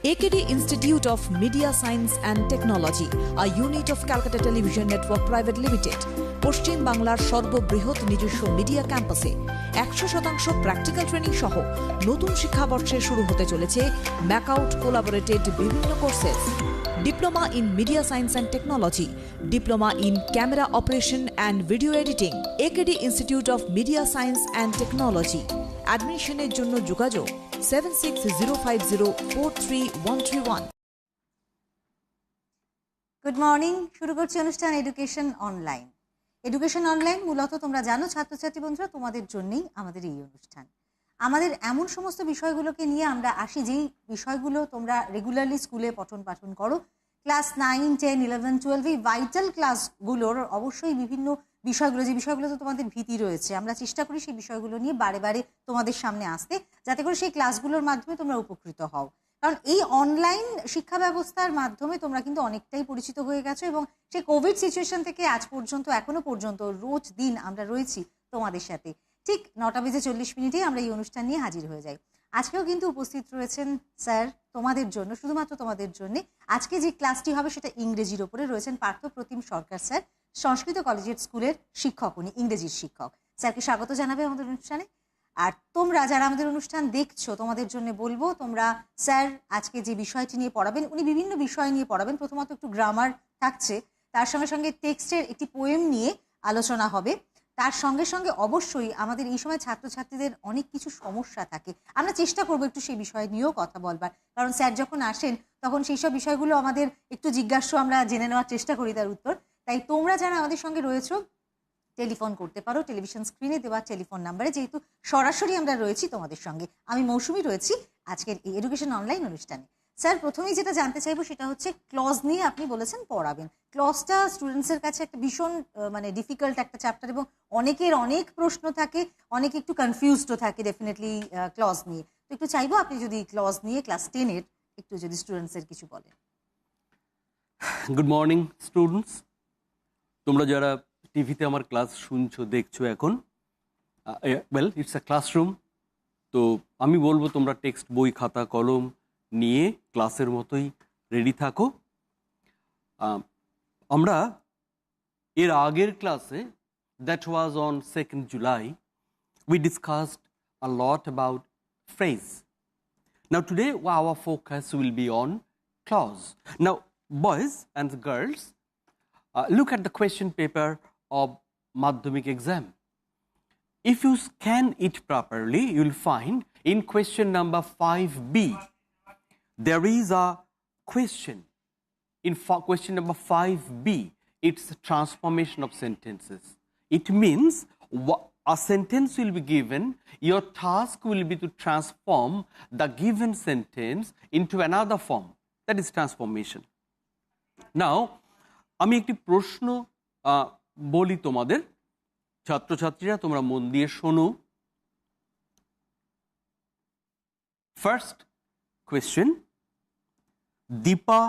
AKD Institute of Media Science and Technology, a unit of Calcutta Television Network Pvt. পশ্চিম বাংলার সর্ববৃহৎ নিজস্ব media ক্যাম্পাসে 100% practical training সহ নতুন শিক্ষাবর্ষে শুরু হতে চলেছে ম্যাকআউট কোলাবোরেটেড বিভিন্ন courses. Diploma in media science and technology, diploma in camera operation and video editing, AKD institute of media science and technology. অ্যাডমিশনের জন্য যোগাযোগ 7605043131। গুড মর্নিং, শুরু করছি অনুষ্ঠান এডুকেশন অনলাইন। এডুকেশন অনলাইন মূলত তোমরা জানো ছাত্রছাত্রী বন্ধুরা, তোমাদের জন্যই আমাদের এই অনুষ্ঠান। আমাদের এমন সমস্ত বিষয়গুলোকে নিয়ে আমরা আসি যেই বিষয়গুলো তোমরা রেগুলারলি স্কুলে পঠন পাঠন করো। ক্লাস 9, 10, 11, 12 এই ভাইটাল ক্লাসগুলোর অবশ্যই বিভিন্ন বিষয়গুলো, যে বিষয়গুলো তো তোমাদের ভীতি রয়েছে, আমরা চেষ্টা করি সেই বিষয়গুলো নিয়ে বারে বারে তোমাদের সামনে আসতে, যাতে করে সেই ক্লাসগুলোর মাধ্যমে তোমরা উপকৃত হও। কারণ এই অনলাইন শিক্ষা ব্যবস্থার মাধ্যমে তোমরা কিন্তু অনেকটাই পরিচিত হয়ে গেছো, এবং সেই কোভিড সিচুয়েশন থেকে আজ পর্যন্ত এখনো পর্যন্ত রোজ দিন আমরা রয়েছি তোমাদের সাথে। ঠিক 9:40 আমরা এই অনুষ্ঠান নিয়ে হাজির হয়ে যাই। আজকেও কিন্তু উপস্থিত রয়েছেন স্যার তোমাদের জন্য, শুধুমাত্র তোমাদের জন্য। আজকে যে ক্লাসটি হবে সেটা ইংরেজির ওপরে রয়েছেন পার্থপ্রতিম সরকার স্যার, সংস্কৃত কলেজিয়েট স্কুলের শিক্ষক, উনি ইংরেজির শিক্ষক। স্যারকে স্বাগত জানাবে আমাদের অনুষ্ঠানে। আর তোমরা যারা আমাদের অনুষ্ঠান দেখছো, তোমাদের জন্য বলবো, তোমরা স্যার আজকে যে বিষয়টি নিয়ে পড়াবেন, উনি বিভিন্ন বিষয় নিয়ে পড়াবেন। প্রথমত একটু গ্রামার থাকছে, তার সঙ্গে সঙ্গে টেক্সটের একটি পোয়েম নিয়ে আলোচনা হবে। তার সঙ্গে সঙ্গে অবশ্যই আমাদের এই সময় ছাত্রছাত্রীদের অনেক কিছু সমস্যা থাকে, আমরা চেষ্টা করবো একটু সেই বিষয় নিয়েও কথা বলবার। কারণ স্যার যখন আসেন তখন সেই সব বিষয়গুলো আমাদের একটু জিজ্ঞাসা আমরা জেনে নেওয়ার চেষ্টা করি তার উত্তর। তাই তোমরা যারা আমাদের সঙ্গে রয়েছো টেলিফোন করতে পারো টেলিভিশন স্ক্রিনে দেওয়া টেলিফোন নাম্বারে, যেহেতু সরাসরি আমরা রয়েছি তোমাদের সঙ্গে। আমি মৌসুমী রয়েছি আজকের এই এডুকেশন অনলাইন অনুষ্ঠানে। স্যার প্রথমেই যেটা জানতে চাইবো সেটা হচ্ছে ক্লজ নিয়ে আপনি বলেছেন পড়াবেন। ক্লজটা স্টুডেন্টসের কাছে একটা ভীষণ ডিফিকাল্ট একটা চ্যাপ্টার, এবং অনেকের অনেক প্রশ্ন থাকে, অনেকে একটু কনফিউজডও থাকে ডেফিনেটলি ক্লজ নিয়ে। তো একটু চাইবো আপনি যদি ক্লজ নিয়ে ক্লাস 10-এর একটু যদি স্টুডেন্টসের কিছু বলেন। গুড মর্নিং স্টুডেন্টস, তোমরা যারা টিভিতে আমার ক্লাস শুনছো দেখছো এখন, ওয়েল ইটস আ ক্লাসরুম। তো আমি বলবো তোমরা টেক্সট বই খাতা কলম নিয়ে ক্লাসের মতোই রেডি থাকো। আমরা এর আগের ক্লাসে, that was on 2nd July, we discussed a lot about phrase. Now today our focus will be on clause. Now boys and girls, look at the question paper of Madhyamik exam. If you scan it properly, you will find in question number 5B, there is a question. In question number 5B, it's a transformation of sentences. It means a sentence will be given, your task will be to transform the given sentence into another form. That is transformation. Now, আমি একটি প্রশ্ন বলি তোমাদের, ছাত্রছাত্রীরা তোমরা মন দিয়ে শোনো। First question, Deepa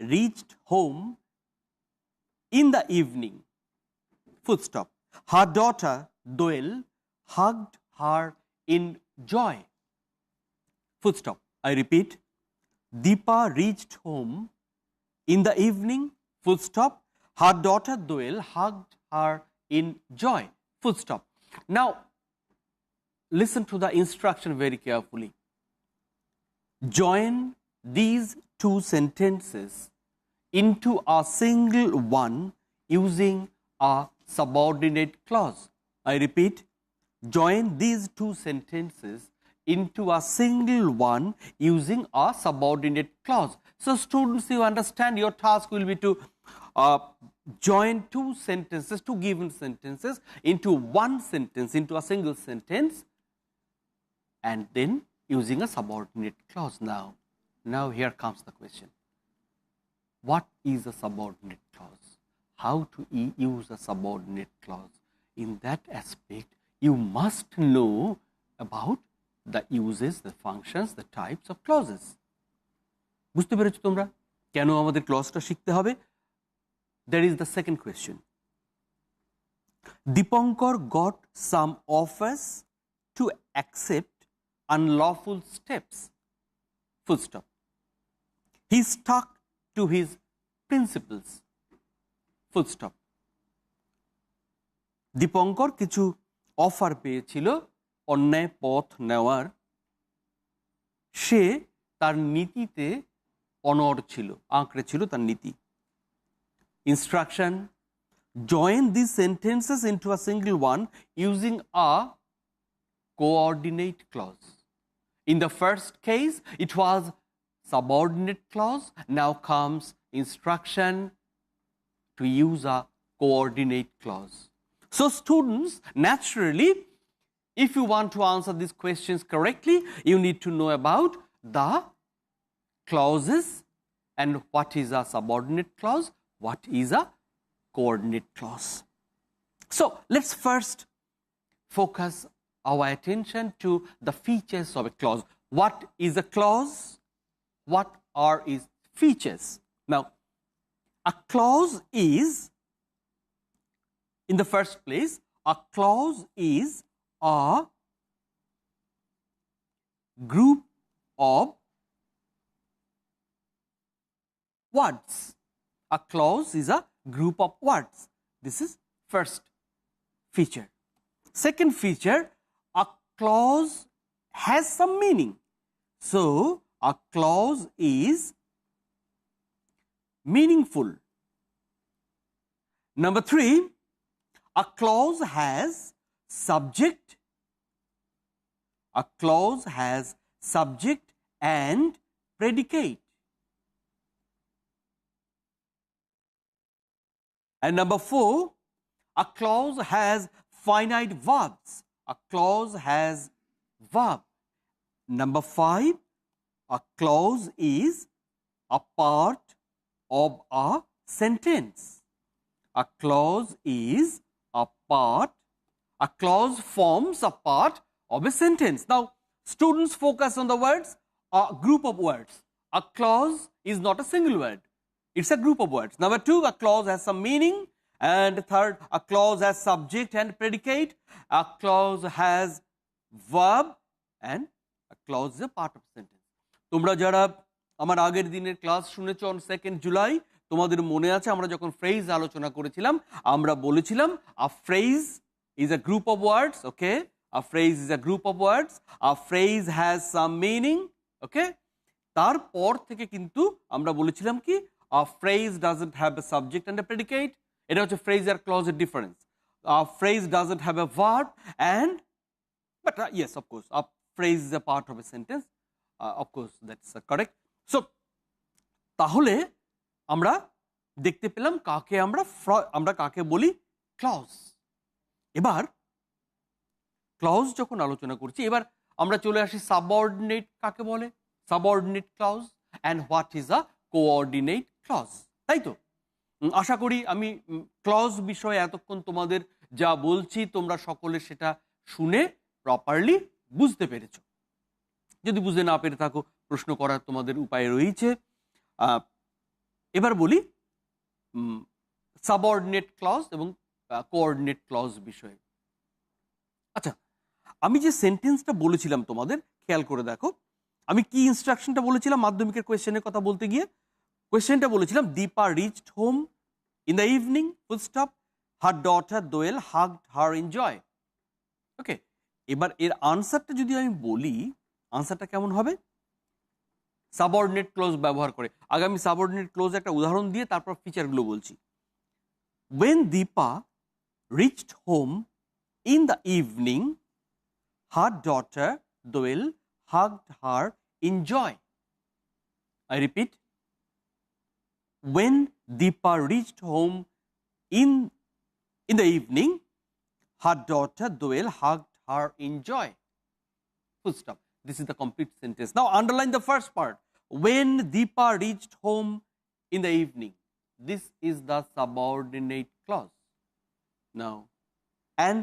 reached home in the evening, full stop. Her daughter Doel hugged her in joy, full stop. I repeat, Deepa reached home in the evening, full stop. Her daughter Doel hugged her in joy, full stop. Now listen to the instruction very carefully. Join these two sentences into a single one using a subordinate clause. I repeat, join these two sentences into a single one using a subordinate clause. So students, you understand, your task will be to join two sentences, two given sentences into one sentence, into a single sentence, and then using a subordinate clause. Now here comes the question. What is a subordinate clause? How to use a subordinate clause? In that aspect, you must know about the uses, the functions, the types of clauses. বুঝতে পেরেছো তোমরা কেন আমাদের ক্লজটা শিখতে হবে? There is the second question. Dipankar got some offers to accept unlawful steps, full stop. He stuck to his principles. Full stop. Dipankar কিছু offer পেয়েছিল অন্যায় পথ নেওয়ার, সে তার নীতিতে অনড় ছিল, আঁকড়ে ছিল তার নীতি। Instruction: join these sentences into a single one using a coordinate clause. In the first case, it was subordinate clause. Now comes instruction to use a coordinate clause. So students, naturally, if you want to answer these questions correctly, you need to know about the clauses and what is a subordinate clause, what is a coordinate clause. So let's first focus our attention to the features of a clause. What is a clause? What are its features? Now, a clause is, in the first place, a clause is a group of words. A clause is a group of words. This is first feature. Second feature, a clause has some meaning. So, a clause is meaningful. Number 3, a clause has subject. A clause has subject and predicate. And number 4, a clause has finite verbs. A clause has verb. Number 5, a clause is a part of a sentence. A clause is a part, a clause forms a part of a sentence. Now, students focus on the words, a group of words. A clause is not a single word. It's a group of words. Number 2, a clause has some meaning. And third, a clause has subject and predicate. A clause has verb and a clause is a part of sentence. তোমরা যারা আমার আগের দিনের class শুনেছো on 2nd July, তোমাদের মনে আছে আমরা যখন ফ্রেজ আলোচনা করেছিলাম, আমরা বলেছিলাম a phrase is a group of words, okay? A phrase is a group of words. A phrase has some meaning, okay? তারপর থেকে কিন্তু আমরা বলেছিলাম কি, a phrase doesn't have a subject and a predicate. এটা হচ্ছে phrase আর clause এর difference. A phrase doesn't have a verb and, but yes, of course, a phrase is a part of a sentence. Of course, that's correct. So, তাহলে আমরা দেখতে পেলাম কাকে আমরা কাকে বলি clause. এবার clause যখন আলোচনা করছি, এবার আমরা চলে আসি subordinate কাকে বলে, subordinate clause and what is a coordinate clause. তাই তো? আশা করি আমি ক্লজ বিষয়ে এতক্ষণ তোমাদের যা বলছি তোমরা সকলে সেটা শুনে প্রপারলি বুঝতে পেরেছো। যদি বুঝতে না পেরে থাকো, প্রশ্ন করার তোমাদের উপায় রয়েছে। এবার বলি সাবঅর্ডিনেট ক্লজ এবং কোঅর্ডিনেট ক্লজ বিষয়ে। আচ্ছা, আমি যে সেন্টেন্সটা বলেছিলাম তোমাদের খেয়াল করে দেখো, আমি কি ইনস্ট্রাকশনটা বলেছিলাম মাধ্যমিকের কোয়েশ্চেনের কথা বলতে গিয়ে। কোয়েশ্চেনটা বলেছিলাম Deepa reached home in the evening, full stop, her daughter Doel hugged her in joy. Okay, এবার এর আনসারটা যদি আমি বলি, আনসারটা কেমন হবে? সাবঅর্ডিনেট ক্লোজ ব্যবহার করে। আগে আমি সাবঅর্ডিনেট ক্লোজ একটা উদাহরণ দিয়ে তারপর ফিচারগুলো বলছি। When Deepa reached home in the evening, her daughter Doel hugged her in joy. I repeat, when Deepa reached home in the evening, her daughter Doel hugged her in joy. Full stop. This is the complete sentence. Now underline the first part. When Deepa reached home in the evening. This is the subordinate clause. Now, and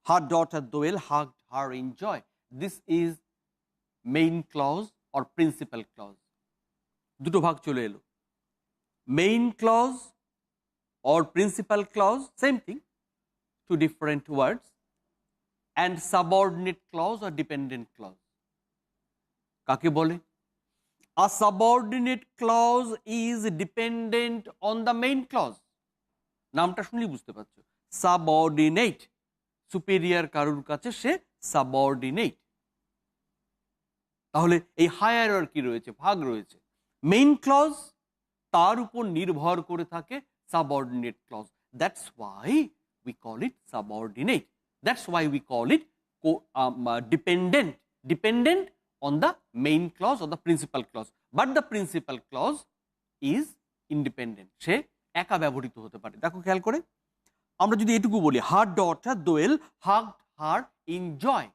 her daughter Doel hugged her in joy. This is main clause or principal clause. দুটো ভাগ চলে এলো। Main clause or principal clause, same thing, two different words, and subordinate clause or dependent clause. কাকে বলে? A subordinate clause is dependent on the main clause. নামটা শুনলেই বুঝতে পারছো, সাবঅর্ডিনেট, সুপেরিয়র কারুর কাছে সে সাবঅর্ডিনেট। তাহলে এই হায়ারার্কি রয়েছে, ভাগ রয়েছে। মেইন ক্লজ তার উপর নির্ভর করে থাকে subordinate clause. That's why we call it subordinate, that's why we call it dependent, dependent on the main clause or the principal clause, but the principal clause is independent, সে একা ব্যবহৃত হতে পারে। দেখো খেয়াল করে, আমরা যদি এটুকু বলি her daughter Doel hugged her in joy,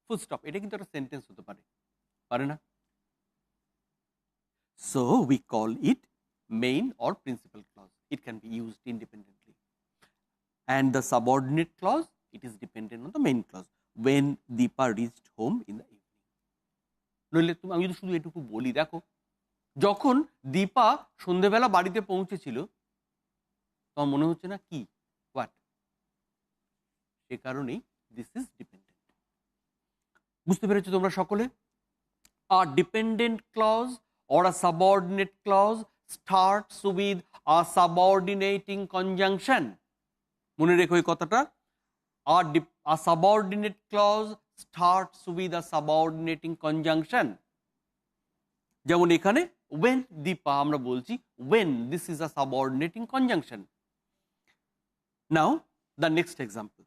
full stop, এটা কিন্তু একটা সেন্টেন্স হতে পারে, পারে না? So we call it main or principal clause. It can be used independently. And the subordinate clause, it is dependent on the main clause. When Deepa reached home in the evening. নইলে তুমি, আমি যদি শুধু এটুকু বলি, দেখো যখন দীপা সন্ধ্যেবেলা বাড়িতে পৌঁছেছিল, তোমার মনে হচ্ছে না কি হোয়াট? সে কারণেই দিস ইজ ডিপেন্ডেন্ট। বুঝতে পেরেছো তোমরা সকলে? A dependent clause or a subordinate clause starts with a subordinating conjunction. মনে রেখো এই কথাটা, a subordinate clause starts with a subordinating conjunction. যেমন এখানে when Deepa আমরা বলছি when, this is a subordinating conjunction. Now the next example,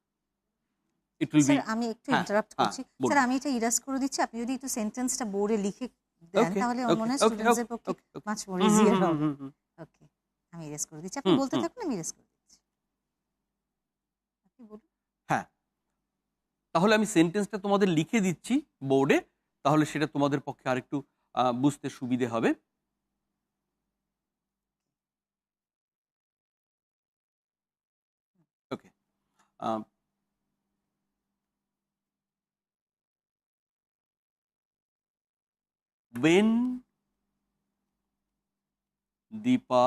it will be, sir আমি একটু ইন্টারাপ্ট করছি স্যার, আমি এটা ইরাজ করে দিচ্ছি, আপনি যদি একটু সেন্টেন্সটা বোর্ডে লিখে দেন তাহলে আমার মনে হয় স্টুডেন্টসদের পক্ষে মাচ মোর ইজিয়ার হবে। ওকে, আমি ইরাজ করে দিচ্ছি, আপনি বলতে থাকুন, আমি ইরাজ করে দিচ্ছি, আপনি বলুন। হ্যাঁ, তাহলে আমি সেন্টেন্সটা তোমাদের লিখে দিচ্ছি বোর্ডে, তাহলে সেটা তোমাদের পক্ষে আরেকটু বুঝতে সুবিধে হবে। ওকে, when Deepa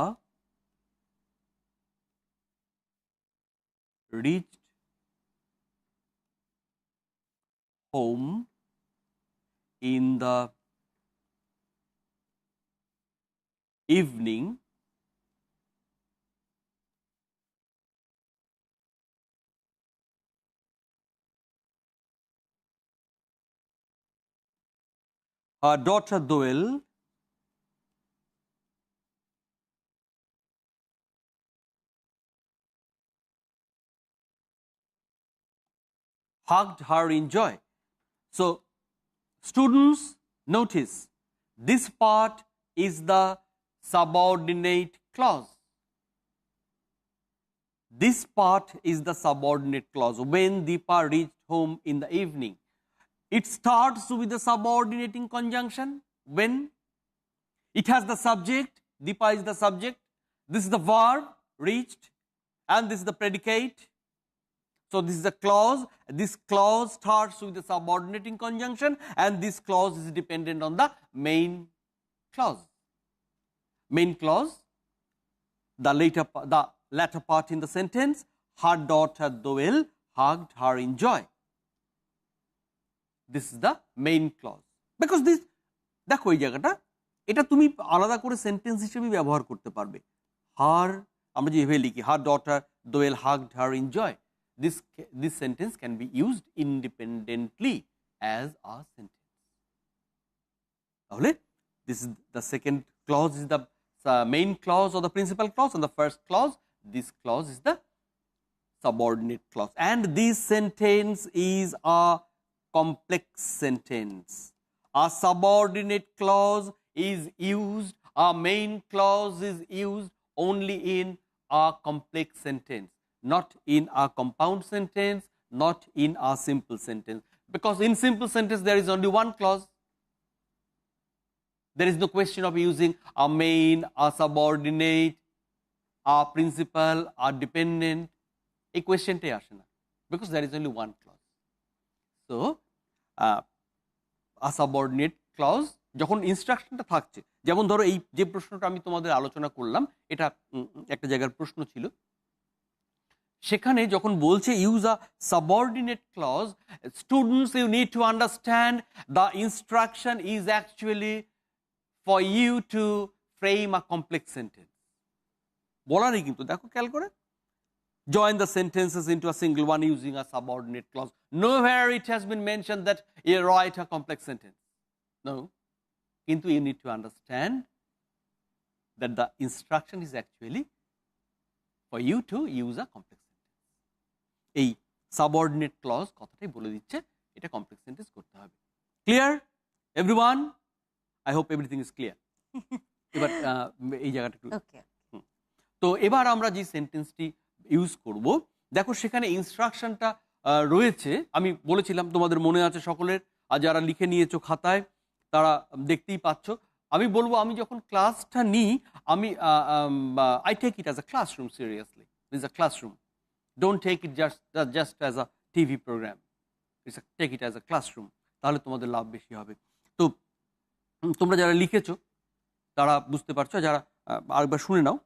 reached home in the evening, her daughter Doel hugged her in joy. So students, notice this part is the subordinate clause. This part is the subordinate clause. When Deepa reached home in the evening, it starts with the subordinating conjunction. When it has the subject, Deepa is the subject, this is the verb reached, and this is the predicate. So this is a clause. This clause starts with the subordinating conjunction, and this clause is dependent on the main clause. Main clause, the latter part in the sentence, her daughter Doel hugged her in joy. This is the main clause. Because this, দেখো এই জায়গাটা, এটা তুমি আলাদা করে sentence হিসেবে ব্যবহার করতে পারবে। হার, আমরা যেভাবে লিখি her daughter Doel hugged her in joy, this sentence can be used independently as a sentence. তাহলে this is the second clause is the main clause or the principal clause, and the first clause, this clause is the subordinate clause, and this sentence is a complex sentence. A subordinate clause is used, a main clause is used only in a complex sentence, not in a compound sentence, not in a simple sentence, because in simple sentence there is only one clause. There is no question of using a main, a subordinate, a principal, a dependent. এই কোয়েশ্চেনটাই আসে না, because there is only one clause. So a subordinate clause যখন ইনস্ট্রাকশনটা থাকছে, যেমন ধরো এই যে প্রশ্নটা আমি তোমাদের আলোচনা করলাম, এটা একটা জায়গার প্রশ্ন ছিল, সেখানে যখন বলছে use a subordinate clause, students you need to understand the instruction is actually for you to frame a complex sentence. বলারই কিন্তু দেখো খেয়াল করে, join the sentences into a single one using a subordinate clause. Nowhere it has been mentioned that you write a complex sentence. No. Kintu you need to understand that the instruction is actually for you to use a complex sentence. এই subordinate clause কথাটাই বলে দিচ্ছে এটা complex sentence করতে হবে। Clear everyone? I hope everything is clear. এবার এই জায়গাটা একটু তো এবার আমরা যে সেন্টেন্সটি ইউজ করব, দেখো সেখানে ইনস্ট্রাকশনটা রয়েছে। আমি বলেছিলাম তোমাদের মনে আছে সকলের, আর যারা লিখে নিয়েছো খাতায় তারা দেখতেই পাচ্ছ। আমি বলবো আমি যখন ক্লাসটা নিই, আমি I take it as a classroom, seriously it's a classroom. Don't take it just as a TV programme, take it as a classroom, তাহলে তোমাদের লাভ বেশি হবে। তো তোমরা যারা লিখেছো তারা বুঝতে পারছো, যারা আরেকবার শুনে নাও।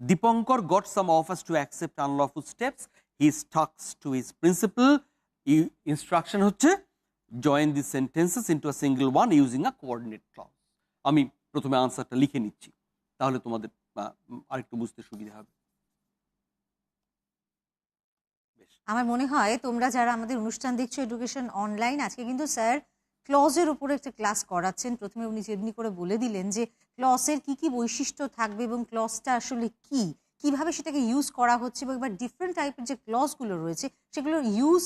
Dipankar got some offers to accept unlawful steps. He stuck to his principle. Instruction হচ্ছে join these sentences into a single one using a coordinate clause. আমি প্রথমে আনসারটা লিখে নিচ্ছি, তাহলে তোমাদের আরেকটু বুঝতে সুবিধা হবে। আমার মনে হয় তোমরা যারা আমাদের অনুষ্ঠান দেখছো এডুকেশন অনলাইন, আজকে কিন্তু স্যার ক্লজের উপরে একটা ক্লাস করাচ্ছেন। প্রথমে উনি যেমনি করে বলে দিলেন যে ক্লজের কি কি বৈশিষ্ট্য থাকবে এবং ক্লজটা আসলে কি, কিভাবে সেটাকে ইউজ করা হচ্ছে, এবং এবার ডিফারেন্ট টাইপের যে ক্লজগুলো রয়েছে সেগুলোর ইউজ,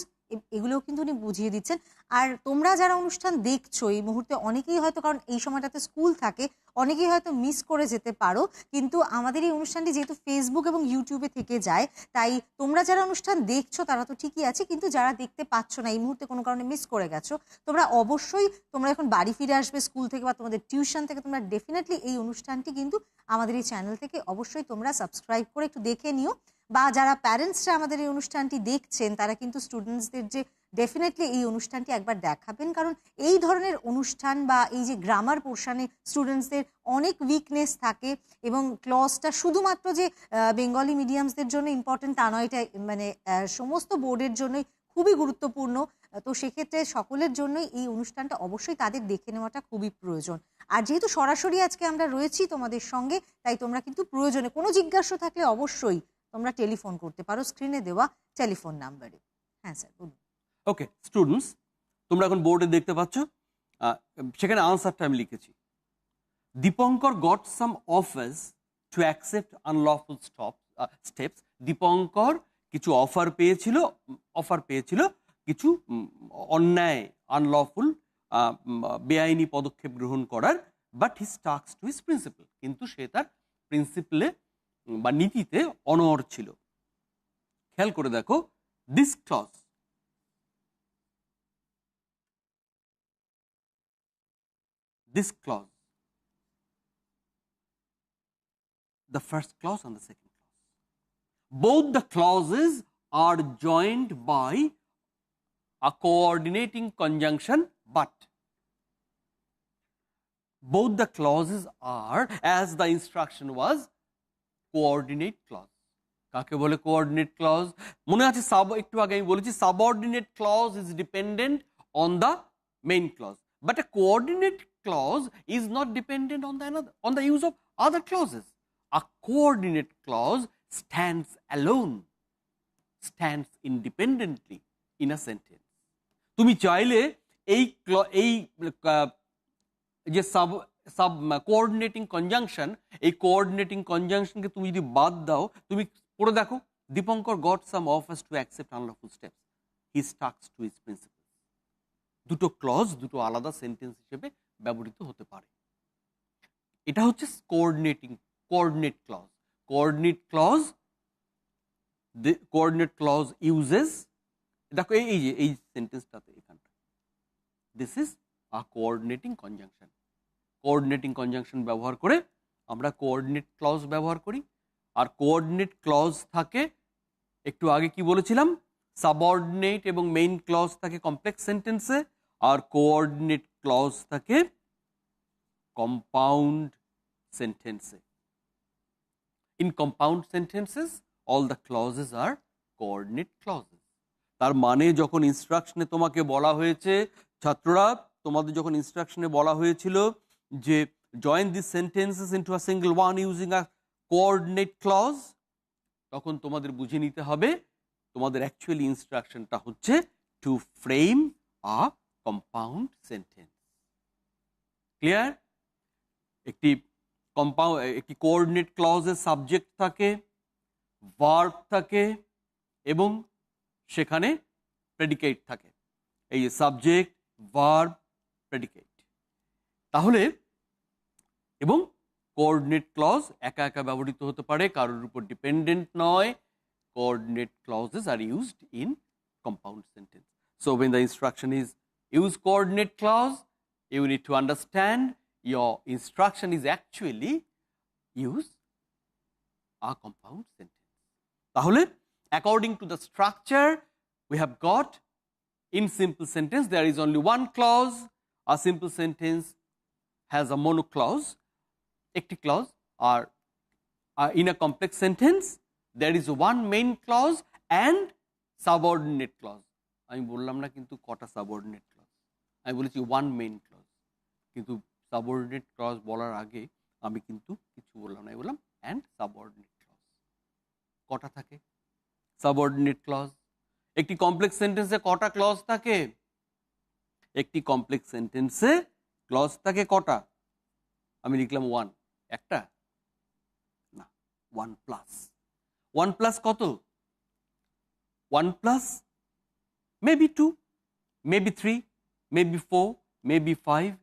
এগুলোও কিন্তু উনি বুঝিয়ে দিচ্ছেন। আর তোমরা যারা অনুষ্ঠান দেখছো এই মুহূর্তে, অনেকেই হয়তো, কারণ এই সময়টাতে স্কুল থাকে, অনেকেই হয়তো মিস করে যেতে পারো, কিন্তু আমাদের এই অনুষ্ঠানটি যেহেতু ফেসবুক এবং ইউটিউবে থেকে যায়, তাই তোমরা যারা অনুষ্ঠান দেখছো তারা তো ঠিকই আছে, কিন্তু যারা দেখতে পাচ্ছ না, এই মুহূর্তে কোনো কারণে মিস করে গেছো, তোমরা অবশ্যই, তোমরা এখন বাড়ি ফিরে আসবে স্কুল থেকে বা তোমাদের টিউশন থেকে, তোমরা ডেফিনেটলি এই অনুষ্ঠানটি কিন্তু আমাদের এই চ্যানেল থেকে অবশ্যই তোমরা সাবস্ক্রাইব করে একটু দেখে নিও। বা যারা প্যারেন্টসরা আমাদের এই অনুষ্ঠানটি দেখছেন তারা কিন্তু স্টুডেন্টসদের যে ডেফিনেটলি এই অনুষ্ঠানটি একবার দেখাবেন, কারণ এই ধরনের অনুষ্ঠান বা এই যে গ্রামার পোর্শনে স্টুডেন্টসদের অনেক উইকনেস থাকে, এবং ক্লজটা শুধুমাত্র যে বেঙ্গলি মিডিয়ামসদের জন্য ইম্পর্টেন্ট তা নয়, এটা মানে সমস্ত বোর্ডের জন্যই খুবই গুরুত্বপূর্ণ। তো সেক্ষেত্রে সকলের জন্যই এই অনুষ্ঠানটা অবশ্যই তাদের দেখে নেওয়াটা খুবই প্রয়োজন। আর যেহেতু সরাসরি আজকে আমরা রয়েছি তোমাদের সঙ্গে, তাই তোমরা কিন্তু প্রয়োজনে কোনো জিজ্ঞাসা থাকলে অবশ্যই তোমরা টেলিফোন করতে পারো স্ক্রিনে দেওয়া টেলিফোন নাম্বারে। হ্যাঁ স্যার বলুন। ওকে স্টুডেন্টস, তোমরা এখন বোর্ডে দেখতে পাচ্ছ, সেখানে আনসারটা আমি লিখেছি। Dipankar got some offers to accept unlawful steps. Dipankar কিছু অফার পেয়েছিল কিছু অন্যায়, আনলফুল, বেআইনি পদক্ষেপ গ্রহণ করার, but he sticks to his principle, কিন্তু সে তার প্রিন্সিপলে বা নীতিতে অনড় ছিল। খেয়াল করে দেখো, this clause, the first clause and the second clause, both the clauses are joined by a coordinating conjunction, but both the clauses are, as the instruction was, coordinate clause. কাকে বলে coordinate clause? মনে আছে একটু আগে আমি বলেছি subordinate clause is dependent on the main clause, but a coordinate clause is not dependent on the use of other clauses. A coordinate clause stands alone, stands independently in a sentence. তুমি চাইলে এই যে coordinating conjunction, এই coordinating কনজাংশনকে তুমি যদি বাদ দাও, তুমি পড়ে দেখো, Dipankar got some offers to accept unlawful steps, he sticks to his principle. দুটো ক্লজ দুটো আলাদা সেন্টেন্স হিসেবে ব্যবহৃত হতে পারে। এটা হচ্ছে coordinate clause. Coordinate clause uses, দেখো এই যে এই সেন্টেন্সটাতে এখানটা, this is a coordinating conjunction. Coordinating conjunction ব্যবহার করে আমরা কোঅর্ডিনেট ক্লজ ব্যবহার করি। আর কোঅর্ডিনেট ক্লজ থাকে, একটু আগে কি বলেছিলাম, সাবঅর্ডিনেট এবং মেইন ক্লজ থাকে কমপ্লেক্স সেন্টেন্সে, আর কোঅর্ডিনেট ক্লজ থাকে কম্পাউন্ড সেন্টেন্সে। In compound sentences all the clauses are coordinate clauses. তার মানে যখন ইনস্ট্রাকশনে তোমাকে বলা হয়েছে, ছাত্ররা তোমাদের যখন ইনস্ট্রাকশনে বলা হয়েছিল যে join these sentences into a single one using a coordinate clause, তখন তোমাদের বুঝে নিতে হবে তোমাদের অ্যাকচুয়ালি ইনস্ট্রাকশনটা হচ্ছে টু ফ্রেম আ কম্পাউন্ড সেন্টেন্স। ক্লিয়ার? একটি কোঅর্ডিনেট ক্লজের সাবজেক্ট থাকে, ভার্ব থাকে এবং সেখানে প্রেডিকেট থাকে। এই যে সাবজেক্ট, ভার্ব, প্রেডিকেট। তাহলে এবং কোঅর্ডিনেট ক্লজ একা একা ব্যবহৃত হতে পারে, কারোর উপর ডিপেন্ডেন্ট নয়। Coordinate clauses are used in compound sentence. So when the instruction is use coordinate clause, you need to understand your instruction is actually use a compound sentence. তাহলে according to the structure we have got, in simple sentence there is only one clause. A simple sentence has a mono clause, একটি clause, or in a complex sentence there is one main clause and subordinate clause. আমি বললাম না কিন্তু কটা subordinate clause, আমি বলেছি one main clause, কিন্তু subordinate clause বলার আগে আমি কিন্তু কিছু বললাম না, আমি বললাম অ্যান্ড সাবঅর্ডিনেট ক্লজ। কটা থাকে সাবঅর্ডিনেট ক্লজ? একটি কমপ্লেক্স সেন্টেন্সে কটা ক্লজ থাকে? একটি কমপ্লেক্স সেন্টেন্সে ক্লজ থাকে কটা? আমি লিখলাম ওয়ান। একটা না, ওয়ান প্লাস। ওয়ান প্লাস কত? 1 plus maybe 2, maybe 3, maybe 4, maybe 5.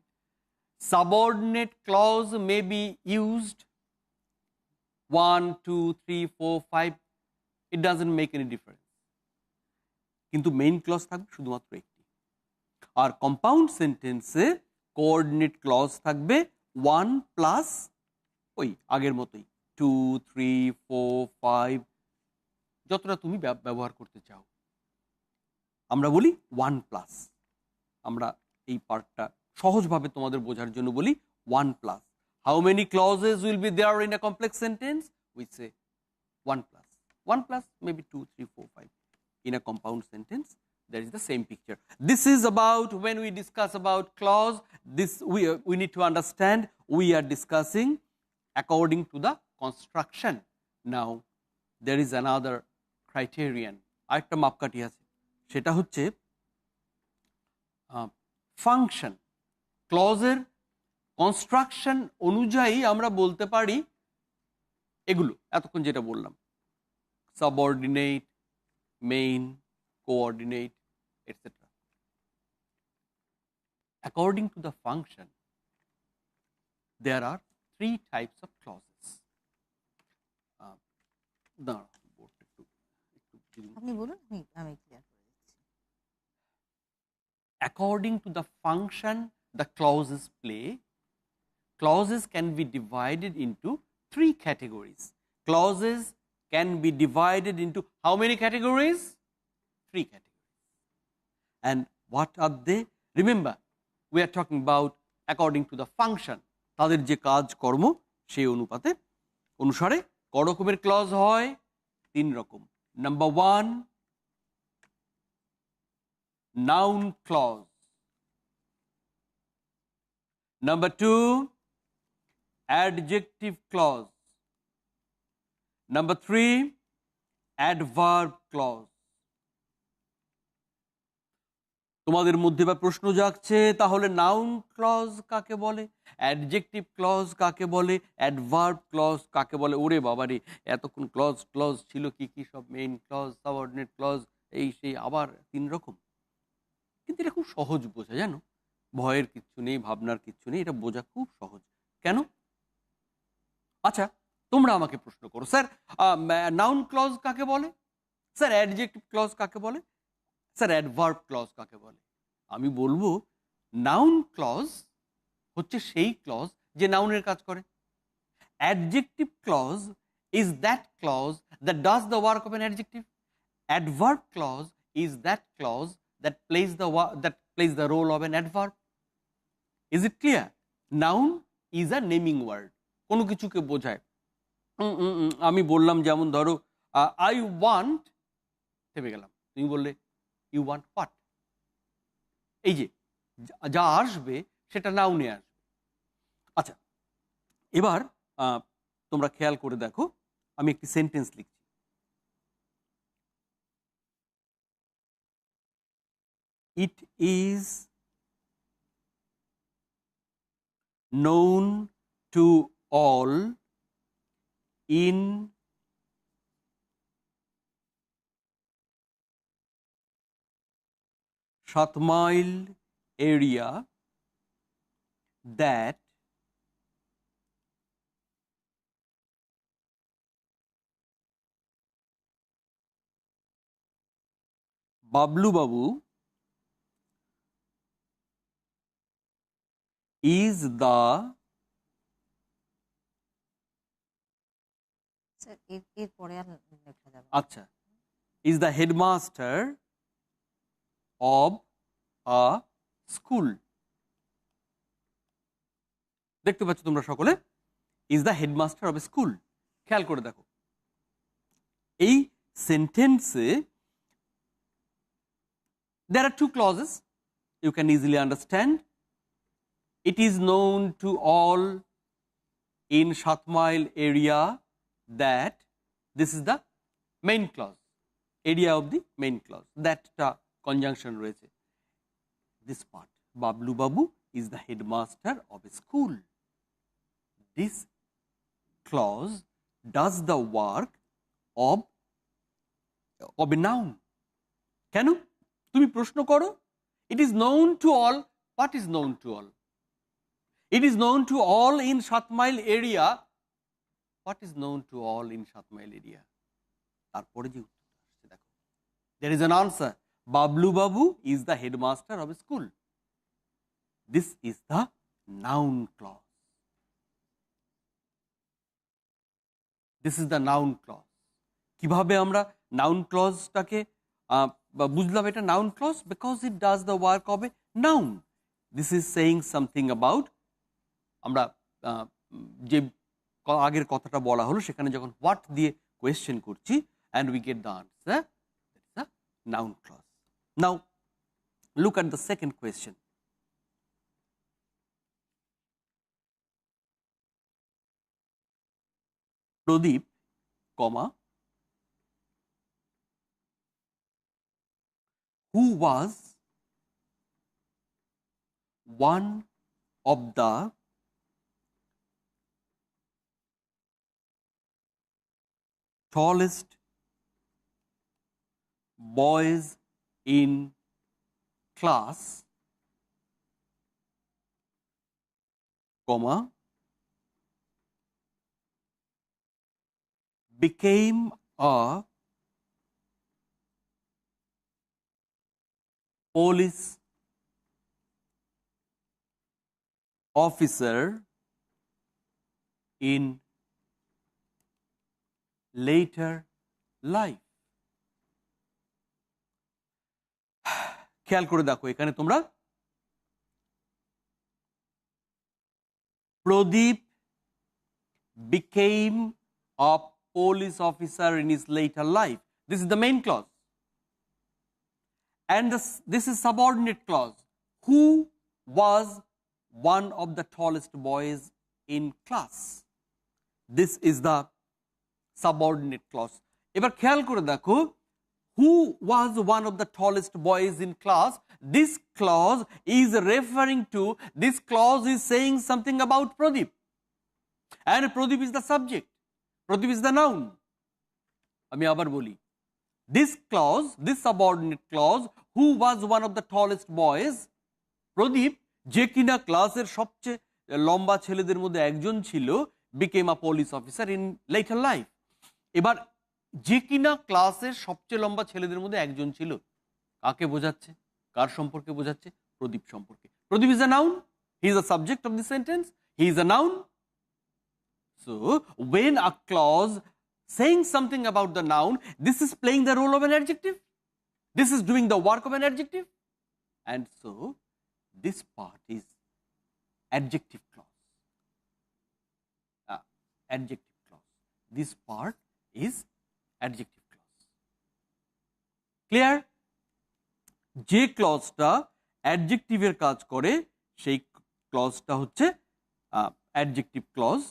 Subordinate clause may be used 1, 2, 3, 4, 5. It doesn't make any difference. কিন্তু মেইন ক্লজ থাকবে শুধুমাত্র একটি। আর কম্পাউন্ড সেন্টেন্সে কোঅর্ডিনেট ক্লজ থাকবে 1 প্লাস ওই আগের মতোই 2, 3, 4, 5, যতটা তুমি ব্যবহার করতে চাও। আমরা বলি 1 প্লাস। আমরা এই পার্টটা সহজভাবে তোমাদের বোঝার জন্য বলি 1 plus. How many clauses will be there in a complex sentence? We say 1 plus. 1 plus maybe 2, 3, 4, 5. In a compound sentence there is the same picture. This is about when we discuss about clause, this we need to understand we are discussing according to the construction. Now there is another criterion, আরেকটা মাপকাঠি আছে, সেটা হচ্ছে function. ক্লজের construction অনুযায়ী আমরা বলতে পারি এগুলো এতক্ষণ যেটা বললাম, subordinate, main, coordinate, etcetera. According to the function there are 3 types of clauses. আপনি বলুন, আমি ক্লিয়ার করে দিচ্ছি। According to the function the clauses play, clauses can be divided into 3 categories. Clauses can be divided into how many categories? 3 categories. And what are they? Remember, we are talking about according to the function. তাদের যে কাজ কর্ম সেই অনুসারে ক রকমের clause হয়? 3 রকম। Number 1, noun clause. Number 2, adjective clause. Number 3, adverb clause. তোমাদের মধ্যে বা প্রশ্ন জাগছে, তাহলে নাউন ক্লজ কাকে বলে, অ্যাডজেক্টিভ ক্লজ কাকে বলে, অ্যাডভার্ব ক্লজ কাকে বলে? ওরে বাবারে, এতক্ষণ ক্লজ ছিল কি কি সব, মেইন ক্লজ, সাবঅর্ডিনেট ক্লজ, এই সেই, আবার 3 রকম। কিন্তু এটা খুব সহজ বোঝা, জানো, ভয়ের কিচ্ছু নেই, ভাবনার কিচ্ছু নেই, এটা বোঝা খুব সহজ। কেন? আচ্ছা, তোমরা আমাকে প্রশ্ন করো, স্যার নাউন ক্লজ কাকে বলে, স্যার অ্যাডজেক্টিভ ক্লজ কাকে বলে, স্যার অ্যাডভার্ব ক্লজ কাকে বলে? আমি বলবো নাউন ক্লজ হচ্ছে সেই ক্লজ যে নাউনের কাজ করে। Adjective clause is that clause that does the work of an adjective. Adverb clause is that clause that plays the role of an adverb. Is it clear? Noun is a naming word, কোনো কিছুকে বোঝায়। আমি বললাম, যেমন ধরো I want, থেমে গেলাম, তুমি বললে ইউ ওয়ান্ট হোয়াট। এই যে যা আসবে সেটা নাউনে আসবে। আচ্ছা, এবার তোমরা খেয়াল করে দেখো, আমি একটি সেন্টেন্স লিখছি। It is known to all in Satmail area that Bablu Babu is the sir এর পরে আর লেখা যাবে না। আচ্ছা is the headmaster of a school। দেখতে পাচ্ছ তোমরা সকলে, is the headmaster of a school। খেয়াল করে দেখো, এই সেন্টেন্সে there are two clauses you can easily understand. It is known to all in Satmail area that, this is the main clause, area of the main clause, that conjunction রয়েছে। This part, Bablu Babu is the headmaster of a school, this clause does the work of a noun। কেন তুমি প্রশ্ন করো, it is known to all, what is known to all? It is known to all in Satmail area, what is known to all in Satmail area? তারপরে যে উত্তরটা আসছে দেখো, there is an answer, Bablu Babu is the headmaster of a school, this is the noun clause, this is the noun clause। কিভাবে আমরা noun clause-টাকে বুঝলাম এটা noun clause? Because it does the work of a noun, this is saying something about, আমরা যে আগের কথাটা বলা হলো সেখানে যখন what দিয়ে কোয়েশ্চেন করছি and we get the answer, that's a noun clause। Now look at the second question। Pradeep, comma, who was one of the tallest boys in class, comma, became a police officer in later life। খেয়াল করে দেখো, এখানে তোমরা Pradeep became a police officer in his later life, this is the main clause, and this is subordinate clause, who was one of the tallest boys in class, this is the subordinate clause। এবার খেয়াল করে দেখো, who was one of the tallest boys in class, this clause is referring to, this clause is saying something about Pradeep, and Pradeep is the subject, Pradeep is the noun। আমি আবার বলি, this clause, this subordinate clause, who was one of the tallest boys, Pradeep যে কিনা ক্লাসের সবচেয়ে লম্বা ছেলেদের মধ্যে একজন ছিল, became a police officer in later life। এবার যে কিনা ক্লাসের সবচেয়ে লম্বা ছেলেদের মধ্যে একজন ছিল, কাকে বোঝাচ্ছে, কার সম্পর্কে বোঝাচ্ছে? প্রদীপ সম্পর্কে। প্রদীপ is a noun, he is the subject of the sentence, he is a noun। So when a clause saying something about the noun, this is playing the role of an adjective, this is doing the work of an adjective, and so this part is adjective clause, adjective clause, this part is adjective clause। Clear? যে ক্লজটা অ্যাডজেক্টিভের কাজ করে সেই ক্লজটা হচ্ছে adjective clause,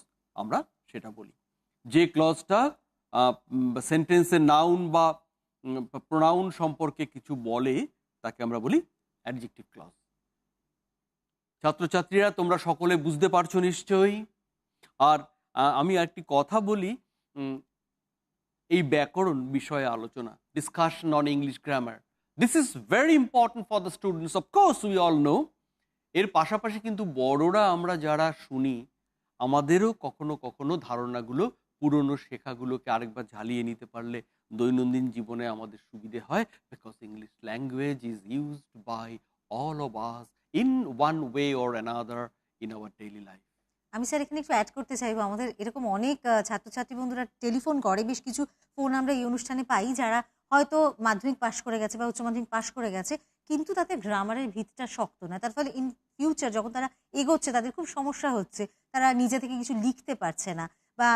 আমরা সেটা বলি। যে ক্লজটা সেন্টেন্সের নাউন বা প্রোনাউন সম্পর্কে কিছু বলে তাকে আমরা বলি অ্যাডজেক্টিভ ক্লজ। ছাত্রছাত্রীরা তোমরা সকলে বুঝতে পারছো নিশ্চয়ই। আর আমি একটি কথা বলি, এই ব্যাকরণ বিষয়ে আলোচনা, discussion on English grammar, this is very important for the students, of course we all know. এর পাশাপাশি কিন্তু বড়রা আমরা যারা শুনি, আমাদেরও কখনো কখনো ধারণাগুলো, পুরনো শেখাগুলোকে আরেকবার ঝালিয়ে নিতে পারলে দৈনন্দিন জীবনে আমাদের সুবিধে হয়, because English language is used by all of us in one way or another in our daily life. আমি স্যার এখানে একটু অ্যাড করতে চাইবো, আমাদের এরকম অনেক ছাত্রছাত্রী বন্ধুরা টেলিফোন করে, বেশ কিছু ফোন আমরা এই অনুষ্ঠানে পাই যারা হয়তো মাধ্যমিক পাশ করে গেছে বা উচ্চ মাধ্যমিক পাশ করে গেছে, কিন্তু তাদের গ্রামারের ভিতটা শক্ত না। তার ফলে ইন ফিউচার যখন তারা এগোচ্ছে তাদের খুব সমস্যা হচ্ছে, তারা নিজে থেকে কিছু লিখতে পারছে না বা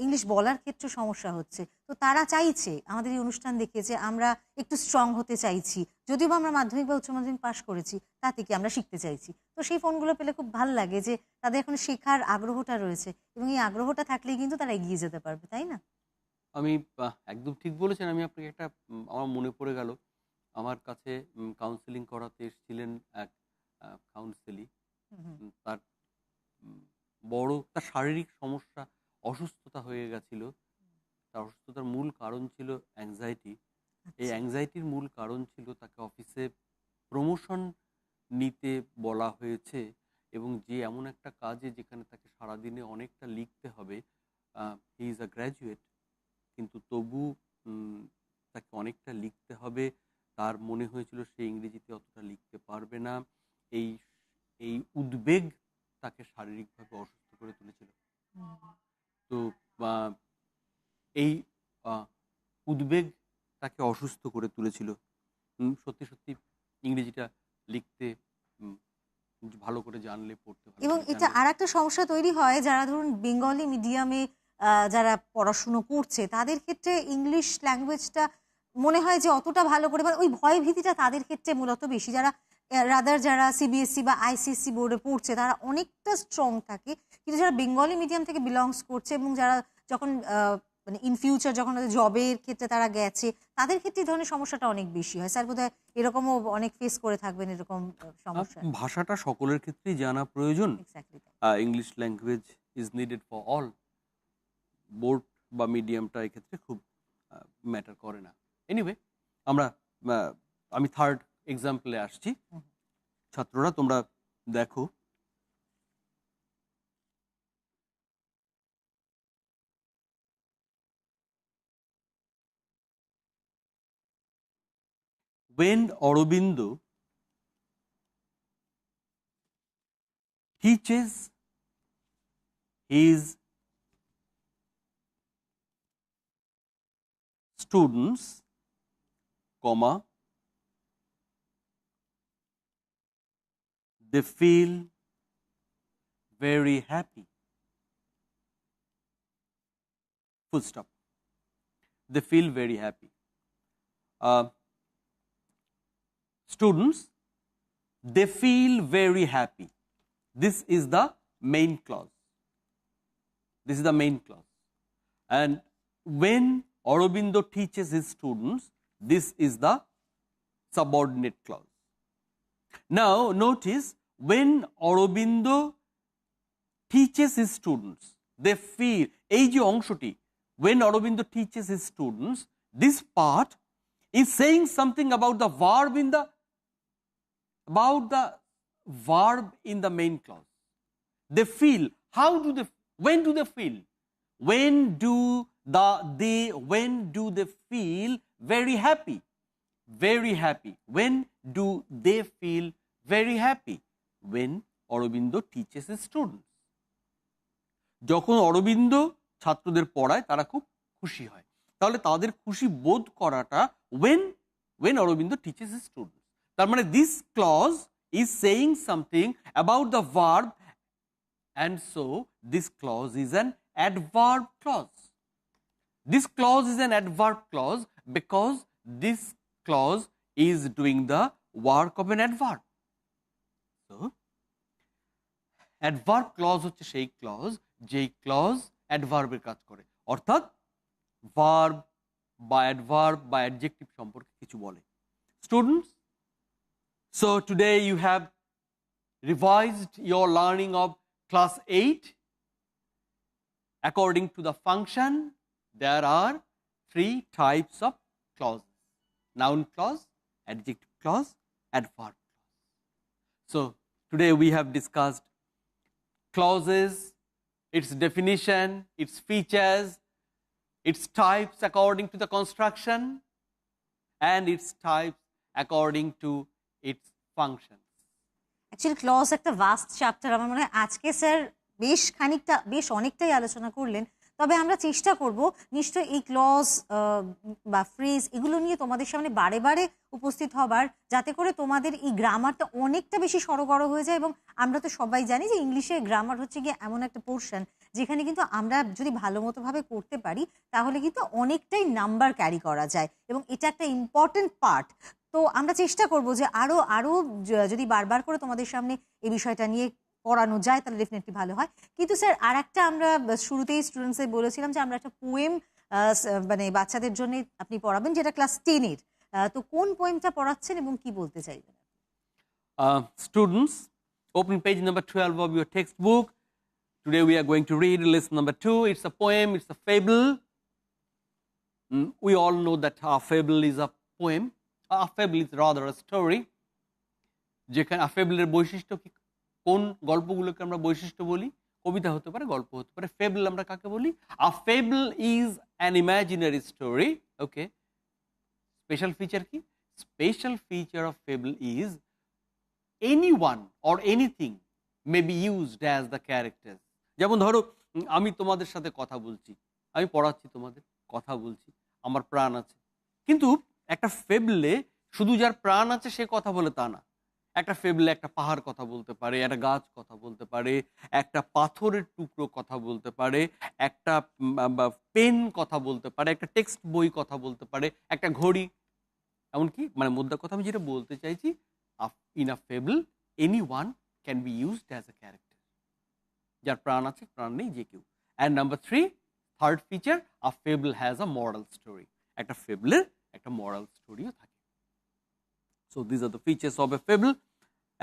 ইংলিশ বলার ক্ষেত্রে সমস্যা হচ্ছে। তো তারা চাইছে আমাদের এই অনুষ্ঠান দেখে যে আমরা একটু স্ট্রং হতে চাইছি, যদিও আমরা মাধ্যমিক বা উচ্চ মাধ্যমিক পাশ করেছি, তা থেকে আমরা শিখতে চাইছি। তো সেই ফোনগুলো পেলে খুব ভালো লাগে যে তাদের এখন শেখার আগ্রহটা রয়েছে, এবং এই আগ্রহটা থাকলেই কিন্তু তারা এগিয়ে যেতে পারবে, তাই না? আমি একদম ঠিক বলেছেন। আমি আপনাকে একটা আমার মনে পড়ে গেল, আমার কাছে কাউন্সেলিং করাতে এসেছিলেন এক কাউন্সেলি। তার তার শারীরিক সমস্যা, অসুস্থতা হয়ে গেছিল। তার অসুস্থতার মূল কারণ ছিল অ্যাংজাইটি। এই অ্যাংজাইটির মূল কারণ ছিল তাকে অফিসে প্রমোশন নিতে বলা হয়েছে, এবং যে এমন একটা কাজে যেখানে তাকে সারাদিনে অনেকটা লিখতে হবে। হি ইজ আ গ্র্যাজুয়েট, কিন্তু তবু তাকে অনেকটা লিখতে হবে। তার মনে হয়েছিল সে ইংরেজিতে অতটা লিখতে পারবে না। এই এই উদ্বেগ তাকে শারীরিকভাবে অসুস্থ করে তুলেছিল। তো এই উদ্বেগ তাকে অসুস্থ করে তুলেছিল। সত্যি সত্যি ইংরেজিটা লিখতে ভালো করে জানলে, পড়তে ভালো এবং করে এটা জানলে। আর একটা সমস্যা তৈরি হয়, যারা ধরুন বেঙ্গলি মিডিয়ামে যারা পড়াশুনো করছে তাদের ক্ষেত্রে ইংলিশ ল্যাঙ্গুয়েজটা মনে হয় যে অতটা ভালো করে, মানে ওই ভয় ভীতিটা তাদের ক্ষেত্রে মূলত বেশি। যারা রাদার যারা সিবিএসসি বা আইসিএসসি বোর্ডে পড়ছে তারা অনেকটা স্ট্রং থাকে, কিন্তু যারা বেঙ্গলি মিডিয়াম থেকে বিলংস করছে এবং যারা যখন মানে ইন ফিউচার যখন জবের ক্ষেত্রে তারা গেছে, তাদের ক্ষেত্রে এই ধরনের সমস্যাটা অনেক বেশি হয়। স্যার বোধহয় এরকমও অনেক ফেস করে থাকবেন এরকম সমস্যা। ভাষাটা সকলের ক্ষেত্রেই জানা প্রয়োজন। Exactly. English language is needed for all. Board বা মিডিয়ামটা এক্ষেত্রে খুব ম্যাটার করে না। এনিওয়ে, আমি থার্ড এক্সাম্পলে আসছি। ছাত্ররা তোমরা দেখো, when Aurobindo teaches his students, comma, they feel very happy. Full stop. They feel very happy. Students, they feel very happy. This is the main clause. This is the main clause. And when Aurobindo teaches his students, this is the subordinate clause. Now notice, when Aurobindo teaches his students, they feel, এই যে অংশটি, when Aurobindo teaches his students, this part is saying something about the verb in the main clause. They feel. How do they? When do they feel? When do they feel very happy? Very happy. When do they feel very happy? When Aurobindo teaches his students. যখন অরবিন্দ ছাত্রদের পড়ায় তারা খুব খুশি হয়। তাহলে তাদের খুশি বোধ করাটা when Aurobindo teaches his students. তার মানে this clause is saying something about the verb, and so this clause is an adverb clause. This clause is an adverb clause because this clause is doing the work of an adverb. So adverb clause হচ্ছে সেই clause যেই clause অ্যাডভার্বের কাজ করে, অর্থাৎ verb বা adverb বা adjective সম্পর্কে কিছু বলে। Students, so today you have revised your learning of class 8. According to the function, there are 3 types of clauses: noun clause, adjective clause, adverb clause. So today we have discussed clauses, its definition, its features, its types according to the construction, and its types according to its functions. Actually clause একটা vast chapter. আমার মনে হয় আজকে sir বেশ অনেকটাই আলোচনা করলেন। তবে আমরা চেষ্টা করব নিশ্চয়ই এই ক্লজ বা ফ্রেজ এগুলো নিয়ে তোমাদের সামনে বারে বারে উপস্থিত হবার, যাতে করে তোমাদের এই গ্রামারটা অনেকটা বেশি সড়গড় হয়ে যায়। এবং আমরা তো সবাই জানি যে ইংলিশে গ্রামার হচ্ছে গিয়ে এমন একটা পোর্শন যেখানে কিন্তু আমরা যদি ভালো মতোভাবে করতে পারি তাহলে কিন্তু অনেকটাই নাম্বার ক্যারি করা যায়, এবং এটা একটা ইম্পর্টেন্ট পার্ট। তো আমরা চেষ্টা করব যে আরো যদি বারবার করে তোমাদের সামনে এই বিষয়টা নিয়ে পড়ানো যায় তাহলে ডেফিনেটলি ভালো হয়। কিন্তু স্যার আর একটা আমরা শুরুতেই স্টুডেন্টসদের বলেছিলাম যে আমরা একটা পোয়েম মানে বাচ্চাদের জন্য আপনি পড়াবেন, যেটা ক্লাস 10-এর। তো কোন পোয়েমটা পড়াচ্ছেন এবং কি বলতে চাইবেন? Students, open page number 12 of your textbook. Today we are going to read lesson number 2. It's a poem, it's a fable. We all know that a fable is a poem. A fable is rather a story. যেখানে a fable এর বৈশিষ্ট্য কি, কোন গল্পগুলোকে আমরা বৈশিষ্ট্য বলি? কবিতা হতে পারে, গল্প হতে পারে। ফেবল আমরা কাকে বলি? A fable is an imaginary story. Okay. Special feature কি? Special feature of fable is anyone or anything may be used as the characters. যেমন ধরো আমি তোমাদের সাথে কথা বলছি, আমি পড়াচ্ছি তোমাদের, কথা বলছি, আমার প্রাণ আছে। কিন্তু একটা ফেবলে শুধু যার প্রাণ আছে সে কথা বলে তা না। একটা ফেবলে একটা পাহাড় কথা বলতে পারে, একটা গাছ কথা বলতে পারে, একটা পাথরের টুকরো কথা বলতে পারে, একটা পেন কথা বলতে পারে, একটা টেক্সট বই কথা বলতে পারে, একটা ঘড়ি, এমনকি মানে মোদ্দা কথা আমি যেটা বলতে চাইছি, in a fable anyone can be used as a character. যার প্রাণ আছে, প্রাণ নেই, যে কেউ। And number 3, third feature, a fable has a moral story. একটা ফেবলের একটা মরাল স্টোরিও থাকে। So these are the features of a fable.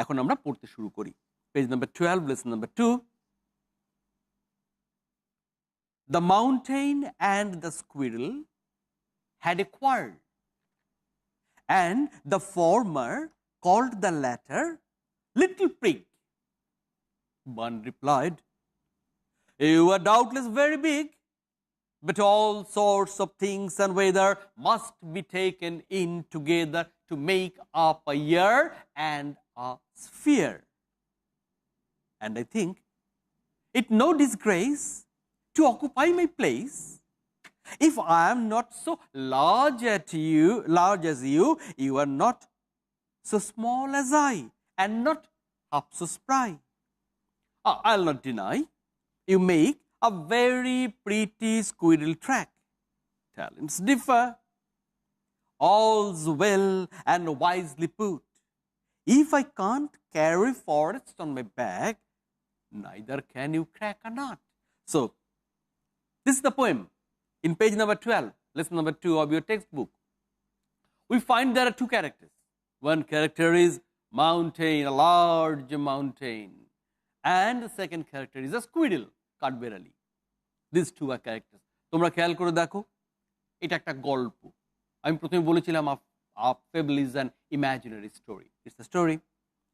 এখন আমরা পড়তে শুরু করি। Page number 12, lesson number 2. The mountain and the squirrel had a quarrel, and the former called the latter little prig. One replied, "You are doubtless very big, but all sorts of things and weather must be taken in together to make up a year and a sphere. And I think it no disgrace to occupy my place. If I am not so large as you, you are not so small as I, and not half so spry. I'll not deny you make a very pretty squirrel track. Talents differ. All's well and wisely put. If I can't carry forest on my back, neither can you crack a nut." So, this is the poem in page number 12, lesson number 2 of your textbook. We find there are 2 characters. One character is mountain, a large mountain, and the second character is a squirrel, কাঠবেড়ালি. These 2 are characters. তোমরা খেয়াল করে দেখো, এটা একটা গল্প। আমি প্রথমে বলেছিলাম a fable is an imaginary story. It's a story,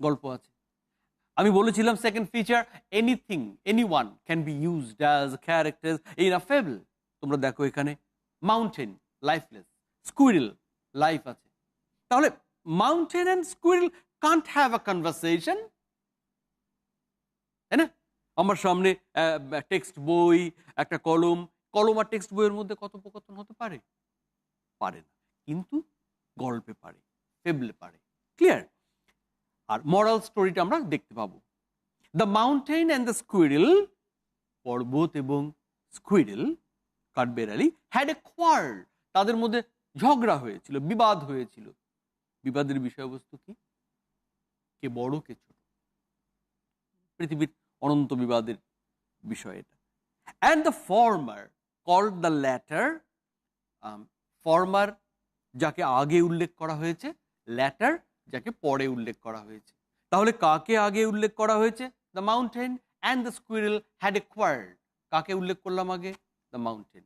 গল্প আছে। আমি বলেছিলাম second feature, anything, anyone can be used as characters in a fable. তোমরা দেখো এখানে মাউন্টেন লাইফলেস, স্কুইরেল লাইফ আছে। তাহলে mountain and squirrel Kant have a conversation, তাই না? আমার সামনে টেক্সট বই, একটা কলম আর টেক্সট বইয়ের মধ্যে কথোপকথন হতে পারে? পারে না, কিন্তু গল্পে পারে, ফেবলে পারে। ক্লিয়ার? আর মরাল স্টোরিটা আমরা দেখতে পাবো। The mountain and the squirrel, পর্বত এবং স্কুইরেল, কাঠবেড়ালি, হ্যাড এ কোয়ার্ল, তাদের মধ্যে ঝগড়া হয়েছিল, বিবাদ হয়েছিল। বিবাদের বিষয়বস্তু কি? কে বড় কে ছোট। পৃথিবীর অনন্ত বিবাদের বিষয় এটা। And the former called the latter, former যাকে আগে উল্লেখ করা হয়েছে, ল্যাটার যাকে পরে উল্লেখ করা হয়েছে। তাহলে কাকে আগে উল্লেখ করা হয়েছে? The mountain and the squirrel had a quarrel. কাকে উল্লেখ করলাম আগে? The mountain.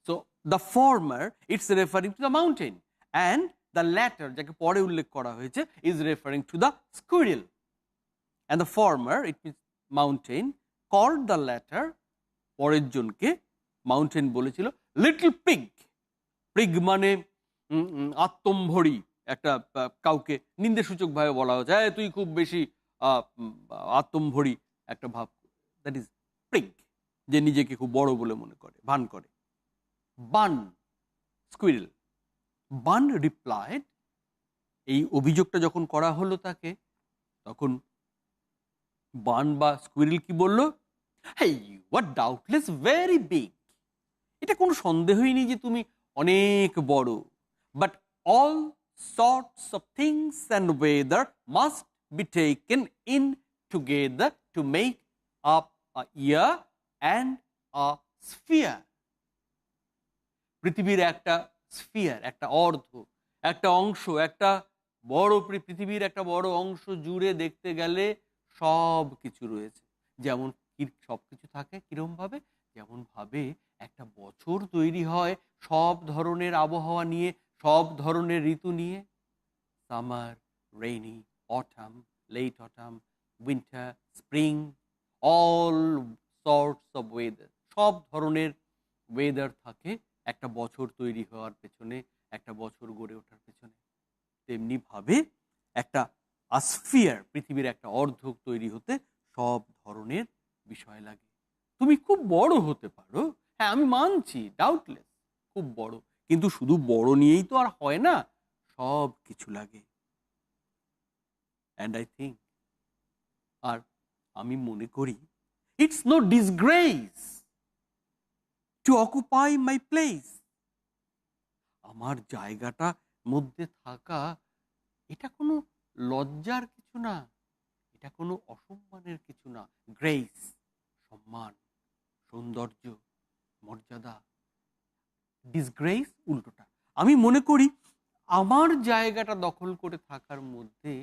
So the former it's referring to the mountain, and the latter যাকে পরে উল্লেখ করা হয়েছে is referring to the squirrel. And the former it means mountain called the latter, পরের জনকে মাউন্টেন বলেছিল লিটল পিগ। পিগ মানে আত্মম্ভরি, একটা কাউকে নিন্দাসূচকভাবে বলা হচ্ছে, তুই খুব বেশি আত্মম্ভরি একটা ভাব, দ্যাট ইজ পিগ, যে নিজেকে খুব বড় বলে মনে করে, ভান করে। বান, স্কুইরেল। বান রিপ্লাইড, এই অভিযোগটা যখন করা হলো তাকে, তখন বান বা স্কুইরেল কি বলল? Hey, you are doubtless very big. এটা কোনো সন্দেহই নেই যে তুমি অনেক বড়, but all sorts of things and weather must be taken in together to make up a year and a sphere. পৃথিবীর একটা স্ফিয়ার, একটা অর্ধ, একটা অংশ, একটা বড় পৃথিবীর একটা বড় অংশ জুড়ে দেখতে গেলে সব কিছু রয়েছে। যেমন সব কিছু থাকে কিরম ভাবে? যেমন ভাবে একটা বছর তৈরি হয় সব ধরনের আবহাওয়া নিয়ে, সব ধরনের ঋতু নিয়ে, summer, rainy, autumn, late autumn, winter, spring, all sorts of weather, সব ধরনের ওয়েদার থাকে একটা বছর তৈরি হওয়ার পেছনে, একটা বছর গড়ে ওঠার পেছনে। তেমনি ভাবে একটা স্ফিয়ার, পৃথিবীর একটা অর্ধক তৈরি হতে সব ধরনের বিষয় লাগে। তুমি খুব বড় হতে পারো, হ্যাঁ আমি মানছি, ডাউটলেস খুব বড়, কিন্তু শুধু বড় নিয়েই তো আর হয় না, সব কিছু লাগে। অ্যান্ড আই থিঙ্ক, আর আমি মনে করি, it's no disgrace to occupy my place. আমার জায়গাটা মধ্যে থাকা এটা কোনো লজ্জার কিছু না, এটা কোনো অসম্মানের কিছু না। গ্রেস, সম্মান, সৌন্দর্য, মর্যাদা। ডিসগ্রেস উল্টোটা। আমি মনে করি আমার জায়গাটা দখল করে থাকার মধ্যে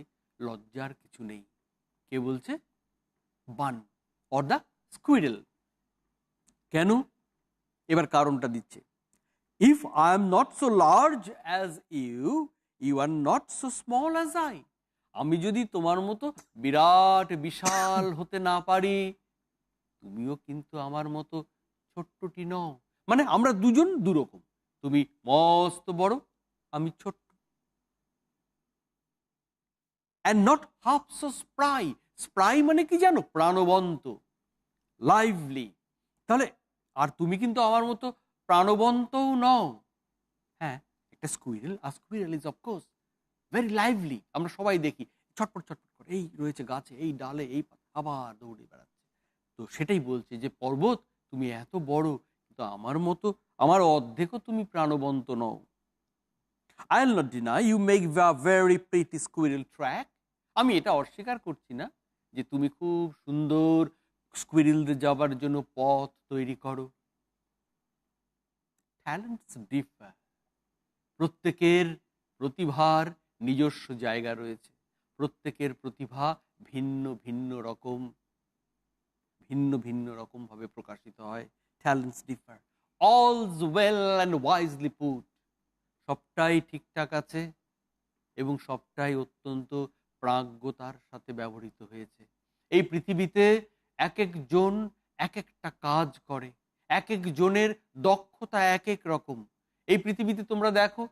লজ্জার কিছু নেই। কে বলছে? Bun or the squirrel. কেন? এবার কারণটা দিচ্ছে। If I am not so large as you, you are not so small as I. আমি যদি তোমার মতো বিরাট বিশাল হতে না পারি, তুমিও কিন্তু আমার মতো ছোট্টটি নও। মানে আমরা দুজন দুরকম, তুমি মস্ত বড়, আমি ছোট্ট। And not half so spry. Spry মানে কি জানো? প্রাণবন্ত, লাইভলি। তাহলে আর তুমি কিন্তু আমার মতো প্রাণবন্তও নও। হ্যাঁ, একটা স্কুইরেল, আর squirrel is of course very lively. আমরা সবাই দেখি ছটপট ছটপট করে, এই রয়েছে গাছে, এই ডালে, এই আবার দৌড়ে বেড়াচ্ছে। তো সেটাই বলছে যে পর্বত, তুমি এত বড়, কিন্তু আমার মতো, আমার অর্ধেকও তুমি প্রাণবন্ত নও। I'll not deny you make a very pretty squirrel track. আমি এটা অস্বীকার করছি না যে তুমি খুব সুন্দর স্কুইরেলদের যাবার জন্য পথ তৈরি করো। Talents differ. প্রত্যেকের প্রতিভার নিজস্ব জায়গা রয়েছে, প্রত্যেকের প্রতিভা ভিন্ন ভিন্ন রকম, ভিন্ন ভিন্ন রকম ভাবে প্রকাশিত হয়। Talents differ. All's well and wisely put. সবটাই ঠিকঠাক আছে এবং সবটাই অত্যন্ত প্রাজ্ঞতার সাথে ব্যবহৃত হয়েছে। এই পৃথিবীতে এক একজন এক একটা কাজ করে, এক একজনের দক্ষতা এক এক রকম। এই পৃথিবীতে তোমরা দেখো,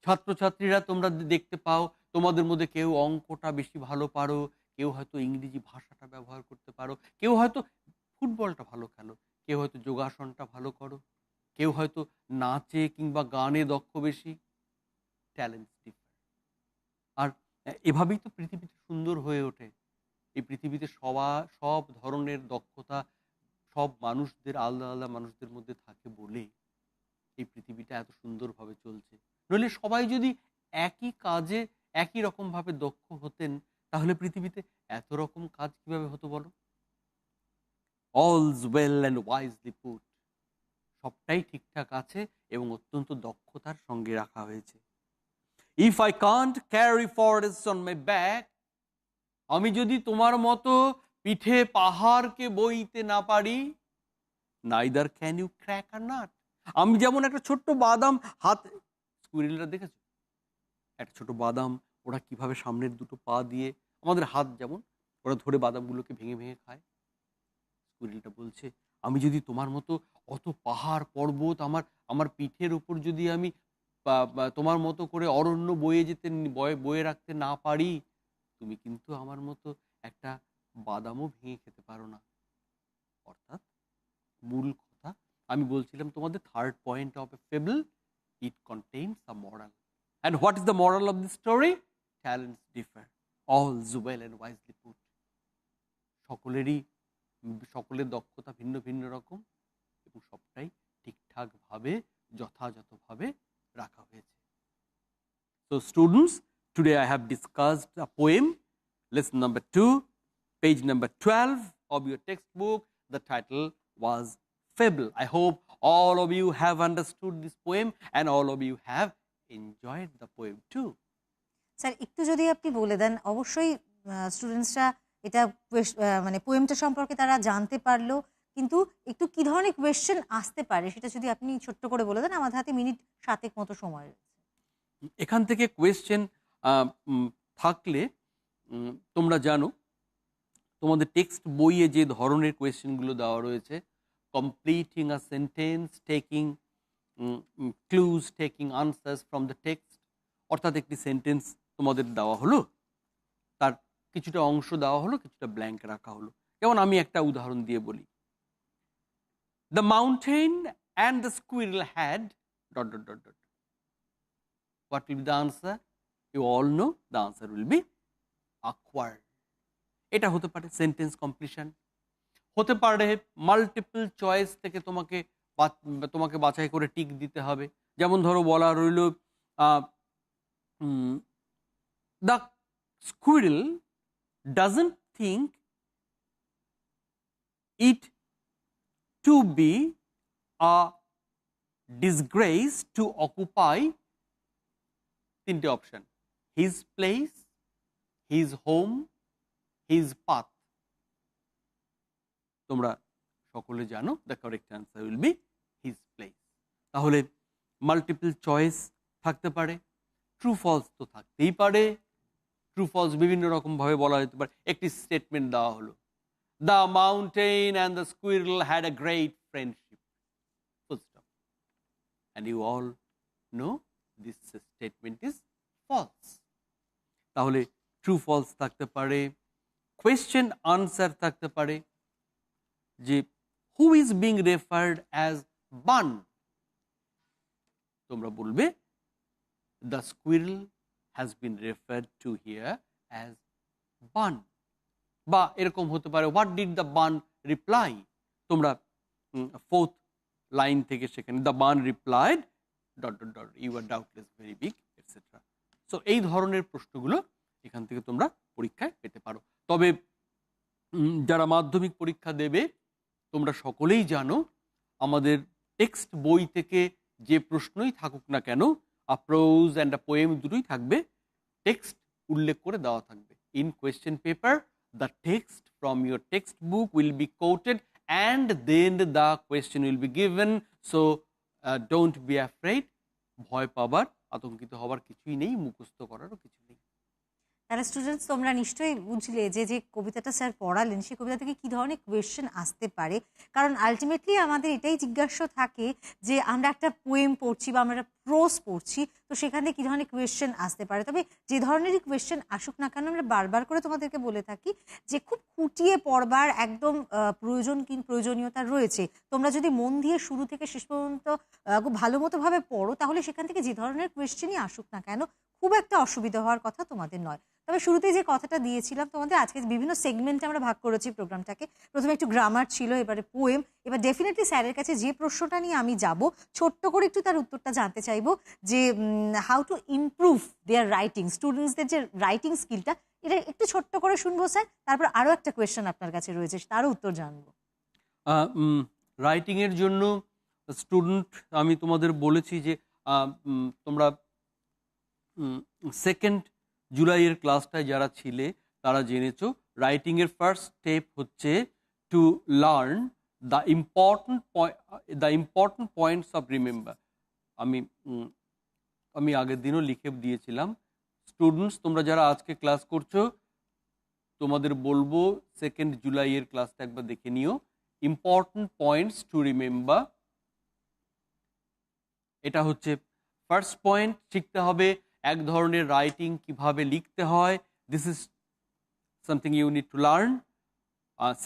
ছাত্রছাত্রীরা তোমরা দেখতে পাও, তোমাদের মধ্যে কেউ অঙ্কটা বেশি ভালো পারো, কেউ হয়তো ইংরেজি ভাষাটা ব্যবহার করতে পারো, কেউ হয়তো ফুটবলটা ভালো খেলো, কেউ হয়তো যোগাসনটা ভালো করো, কেউ হয়তো নাচে কিংবা গানে দক্ষ বেশি। Talent differ. আর এভাবেই তো পৃথিবীতে সুন্দর হয়ে ওঠে। এই পৃথিবীতে সব ধরনের দক্ষতা সব মানুষদের, আলাদা আলাদা মানুষদের মধ্যে থাকে বলে এই পৃথিবীটা এত সুন্দরভাবে চলছে। নইলে সবাই যদি একই কাজে একই রকম ভাবে দক্ষ হতেন, তাহলে পৃথিবীতে এত রকম কাজ কিভাবে হতো বলো? all's well and wisely put. সবটাই ঠিকঠাক আছে এবং অত্যন্ত দক্ষতার সঙ্গে রাখা হয়েছে। If I can't carry forests on my back, আমি যদি তোমার মতো পিঠে পাহাড়কে বইতে না পারি, neither can you crack a nut. আমি যেমন একটা ছোট্ট বাদাম হাতে, স্কুইরেলরা দেখেছো একটা ছোট বাদাম ওরা কিভাবে সামনের দুটো পা দিয়ে, আমাদের হাত যেমন, ওরা ধরে বাদামগুলোকে ভেঙে ভেঙে খায়। স্কুইরেলটা বলছে আমি যদি তোমার মতো অত পাহাড় পর্বত আমার পিঠের উপর যদি আমি তোমার মতো করে অরণ্য বয়ে রাখতে না পারি, তুমি কিন্তু আমার মতো একটা বাদামও ভেঙে খেতে পারো না। অর্থাৎ মূল কথা আমি বলছিলাম তোমাদের, third point of A fable, it contains a moral. And what is the moral of the story? Talents differ, all's well and wisely put. সকলের দক্ষতা ভিন্ন ভিন্ন রকম এবং সবটাই ঠিকঠাকভাবে যথাযথভাবে রাখা হয়েছে। So students, today I have discussed a poem, lesson number 2, page number 12 of your textbook. The title was Fable. I hope all of you have understood this poem and all of you have enjoyed the poem too. Sir একটু যদি আপনি বলে দেন, অবশ্যই স্টুডেন্টসরা এটা মানে পোয়েমটা সম্পর্কে তারা জানতে পারলো, কিন্তু একটু কি ধরনের কোয়েশ্চেন আসতে পারে সেটা যদি আপনি ছোট্ট করে বলে দেন, আমাদের হাতে মিনিট 7 মতো সময় রয়েছে। এখান থেকে কোয়েশ্চেন থাকলে তোমরা জানো তোমাদের টেক্সট বইয়ে যে ধরনের কোয়েশ্চেনগুলো দেওয়া রয়েছে, completing a sentence, taking clues, taking answers from the text. অর্থাৎ একটি সেন্টেন্স তোমাদের দেওয়া হলো, তার কিছুটা অংশ দেওয়া হলো, কিছুটা ব্ল্যাঙ্ক রাখা হলো। যেমন আমি একটা উদাহরণ দিয়ে বলি, the mountain and the squirrel had ... What will be the answer? You all know the answer will be awkward. এটা হতে পারে সেন্টেন্স কমপ্লিশন, হতে পারে মাল্টিপল চয়েস থেকে তোমাকে বাছাই করে টিক দিতে হবে। যেমন ধরো বলা রইল the squirrel doesn't think it to be a disgrace to occupy, তিনটে option, his place, his home, his path. তোমরা সকলে জানো the correct answer will be his place. তাহলে মাল্টিপল চয়েস থাকতে পারে, ট্রু ফলস তো থাকতেই পারে। ট্রু ফলস বিভিন্ন রকম ভাবে বলা যেতে পারে। একটি স্টেটমেন্ট দেওয়া হলো, the mountain and the squirrel had a great friendship, full stop. And you all know this statement is false. তাহলে ট্রু ফলস থাকতে পারে, কোয়েশ্চেন আনসার থাকতে পারে, যে who is being referred as Bun, তোমরা বলবে the squirrel has been referred to here as Bun. বা এরকম হতে পারে, what did the Bun reply, তোমরা ফোর্থ লাইন থেকে সেখানে the Bun replied ... you are doubtless very big, etc. So এই ধরনের প্রশ্নগুলো এখান থেকে তোমরা পরীক্ষায় পেতে পারো। তবে যারা মাধ্যমিক পরীক্ষা দেবে তোমরা সকলেই জানো আমাদের টেক্সট বই থেকে যে প্রশ্নই থাকুক না কেন, a prose and a poem দুটোই থাকবে, টেক্সট উল্লেখ করে দেওয়া থাকবে। In question paper the text from your textbook will be quoted and then the question will be given. So don't be afraid, ভয় পাবার, আতঙ্কিত হবার কিছুই নেই, মুখস্থ করারও কিছু নেই। তাহলে স্টুডেন্টস তোমরা নিশ্চয়ই বুঝলে যে যে কবিতাটা স্যার পড়ালেন সেই কবিতা থেকে কী ধরনের কোয়েশ্চেন আসতে পারে। কারণ আলটিমেটলি আমাদের এটাই জিজ্ঞাসা থাকে যে আমরা একটা পোয়েম পড়ছি বা আমরা একটা প্রোজ পড়ছি, তো সেখান থেকে কী ধরনের কোয়েশ্চেন আসতে পারে। তবে যে ধরনেরই কোয়েশ্চেন আসুক না কেন, আমরা বারবার করে তোমাদেরকে বলে থাকি যে খুব খুঁটিয়ে পড়বার একদম প্রয়োজনীয়তা রয়েছে। তোমরা যদি মন দিয়ে শুরু থেকে শেষ পর্যন্ত খুব ভালো মতোভাবে পড়ো, তাহলে সেখান থেকে যে ধরনের কোয়েশ্চেনই আসুক না কেন খুব একটা অসুবিধা হওয়ার কথা তোমাদের নয়। তবে শুরুতেই যে কথাটা দিয়েছিলাম তোমাদের, আজকে বিভিন্ন সেগমেন্টে আমরা ভাগ করেছি প্রোগ্রামটাকে। প্রথমে একটু গ্রামার ছিল, এবারে পোয়েম। এবার ডেফিনেটলি স্যারের কাছে যে প্রশ্নটা নিয়ে আমি যাব, ছোট্ট করে একটু তার উত্তরটা জানতে চাইবো যে how to improve their writing, স্টুডেন্টসদের যে রাইটিং স্কিলটা, এটা একটু ছোট্ট করে শুনবো স্যার। তারপর আরও একটা কোয়েশ্চেন আপনার কাছে রয়েছে, তারও উত্তর জানবো। রাইটিংয়ের জন্য স্টুডেন্ট আমি তোমাদের বলেছি যে তোমরা 2 জুলাইয়ের ক্লাসটায় যারা ছিলে তারা জেনেছো রাইটিংয়ের ফার্স্ট স্টেপ হচ্ছে to learn the important points of remember. আমি আগের দিনও লিখে দিয়েছিলাম। স্টুডেন্টস তোমরা যারা আজকে ক্লাস করছো তোমাদের বলবো 2 জুলাইয়ের ক্লাসটা একবার দেখে নিও। ইম্পর্টেন্ট পয়েন্টস টু রিমেম্বার, এটা হচ্ছে ফার্স্ট পয়েন্ট। শিখতে হবে এক ধরনের রাইটিং কিভাবে লিখতে হয়, this is something you need to learn.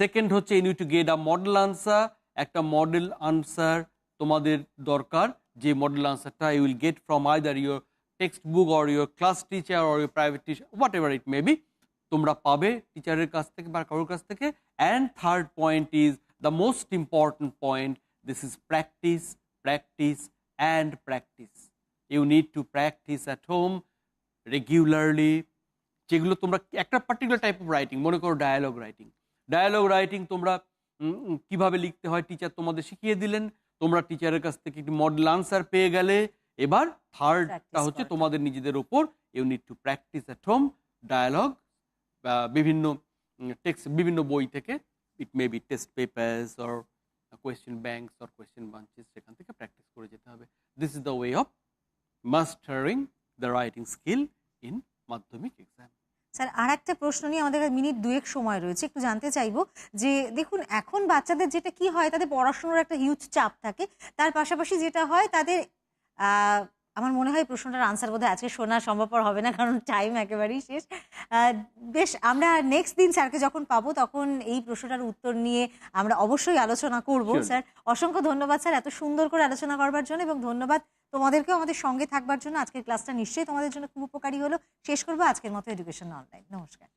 Second হচ্ছে you need to get a model answer, একটা মডেল আনসার তোমাদের দরকার, যে মডেল আনসারটা you will get from either your textbook or your class teacher or your private teacher, whatever it may be, তোমরা পাবে টিচারের কাছ থেকে বা কারোর কাছ থেকে। And third point is the most important point, this is practice, practice and practice. You need to practice at home regularly. যেগুলো তোমরা একটা পার্টিকুলার টাইপ অফ রাইটিং, মনে করো ডায়ালগ রাইটিং তোমরা কিভাবে লিখতে হয় টিচার তোমাদের শিখিয়ে দিলেন, তোমরা টিচারের কাছ থেকে একটি মডেল আনসার পেয়ে গেলে। এবার থার্ডটা হচ্ছে তোমাদের নিজেদের ওপর, you need to practice at home dialogue, বিভিন্ন টেক্সট, বিভিন্ন বই থেকে, it may be test papers or question banks or question bunches, সেখান থেকে প্র্যাকটিস করে যেতে হবে। This is the way of mastering the writing skill in Madhyamik exam. Sir আর একটা প্রশ্ন নিয়ে আমাদের মিনিট 2 সময় রয়েছে, একটু জানতে চাইবো যে দেখুন এখন বাচ্চাদের যেটা কি হয়, তাদের পড়াশোনার একটা হিউজ চাপ থাকে, তার পাশাপাশি যেটা হয় তাদের আমার মনে হয় প্রশ্নটার আনসার বোধহয় আজকে শোনা সম্ভবপর হবে না, কারণ টাইম একেবারেই শেষ। বেশ, আমরা নেক্সট দিন স্যারকে যখন পাবো তখন এই প্রশ্নটার উত্তর নিয়ে আমরা অবশ্যই আলোচনা করব। স্যার অসংখ্য ধন্যবাদ স্যার এত সুন্দর করে আলোচনা করবার জন্য, এবং ধন্যবাদ তোমাদেরকেও আমাদের সঙ্গে থাকবার জন্য। আজকের ক্লাসটা নিশ্চয়ই তোমাদের জন্য খুব উপকারী হলো। শেষ করবো আজকের মতো এডুকেশন অনলাইন। নমস্কার।